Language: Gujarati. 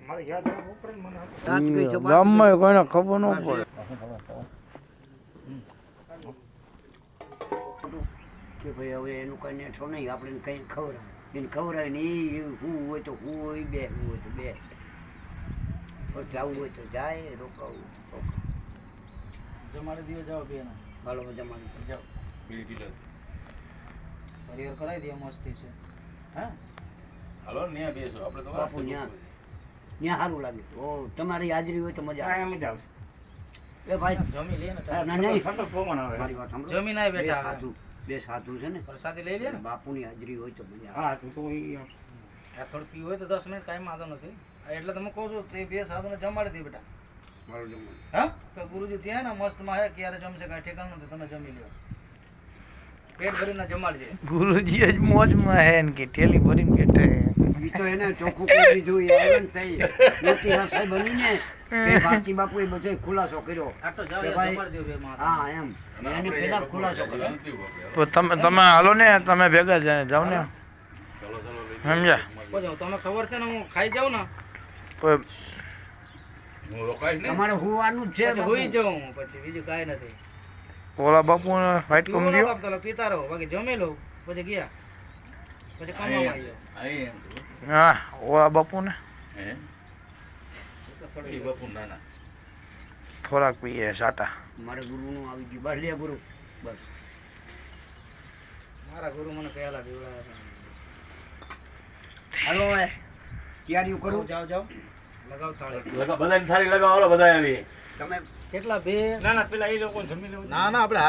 મારે યાદ આવે ઉપર મને ગામમાં કોઈને ખબર ન પડે કે ભાઈ હવે એનું કઈ નેઠો નહીં, આપણે કઈ ખવડાવે એને ખવડાવે ને એ હું હોય તો હું હોય, બે હું હોય તો બે, જવું હોય તો જાય, રોકાવું જમાડી દીધો જાઓ બે નો હાલો જમાડી જાઓ હરિહર કરાવી દે મસ્તી છે હા હાલો ન્યા બેસો આપણે તો બાપુ ત્યાં સારું લાગે. ઓ તમારી હાજરી હોય તો મજા આવે. મજા આવશે. એ ભાઈ જમી લે ને ના નહીં ઠંડો પવન આવે. મારી વાત સાંભળો. જમીને આય બેઠા બે સાધુ, બે સાધુ છે ને, પ્રસાદી લઈ લે ને બાપુની હાજરી હોય તો મજા આવે. હા તું તો ઈ આ થોડું પીવું હોય તો 10 મિનિટ કાંઈ વાંધો નથી. એટલે તમે કહો છો તે બે સાધુને જમાડી દે બેટા. મારું જમવાનું હા તો ગુરુજી ત્યાં ને મસ્ત માં હે ક્યારે જમશે કાંઈ ઠેકાણું નથી, તમે જમી લ્યો પેટ ભરીને જમાડજે. ગુરુજી જ મોજમાં હે ને કે ઠેલી ભરીને બેઠા હે. ઈ તો એને ચોખ્ખું કરી દીધું. એ આવે ને તઈ મોટી રસોઈ બનીને તે બાકી બાપુએ બધો ખુલાસો કર્યો આટલો જાવ કે ભાઈ, જમાડી દો બે માં. હા એમ એને પેલા ખુલાસો કર્યો. તો તમે હાલો ને, તમે ભેગા જાવ ને, સમજ્યા? બોલો તમને ખબર છે ને હું ખાઈ જાઉં ને કોઈ હું રોકાઈશ ને તમારે હોવાનું જ છે પછી બાપુ. હોઈ જાઉં પછી બીજું કાંઈ નથી. ઓલા બાપુ ફાઈટ પીવો કમ નતો દ્યો. આપતો, પીતા રહો બાકી જમી લઉં પછી ગયા પછી કામમાં આવી જાઓ. અહીં એમ તો. હા ઓલા બાપુ ને હે એ તો એ થોડી બાપુ નાના થોડાક પીએ સાટા. મારે ગુરુનું આવી ગયું. બસ લે ગુરુ બસ. મારા ગુરુ મને પહેલા પીવડાવ્યા હાલો હવે તૈયારીઓ હતા. કરું. જાઓ જાઓ લગાવ થાળી. બધાની થાળી લગાવો, હાલો બધા આવી તમે કેટલા બે ના ના પેલા એ લોકો જમી લેવું. ના ના આપણે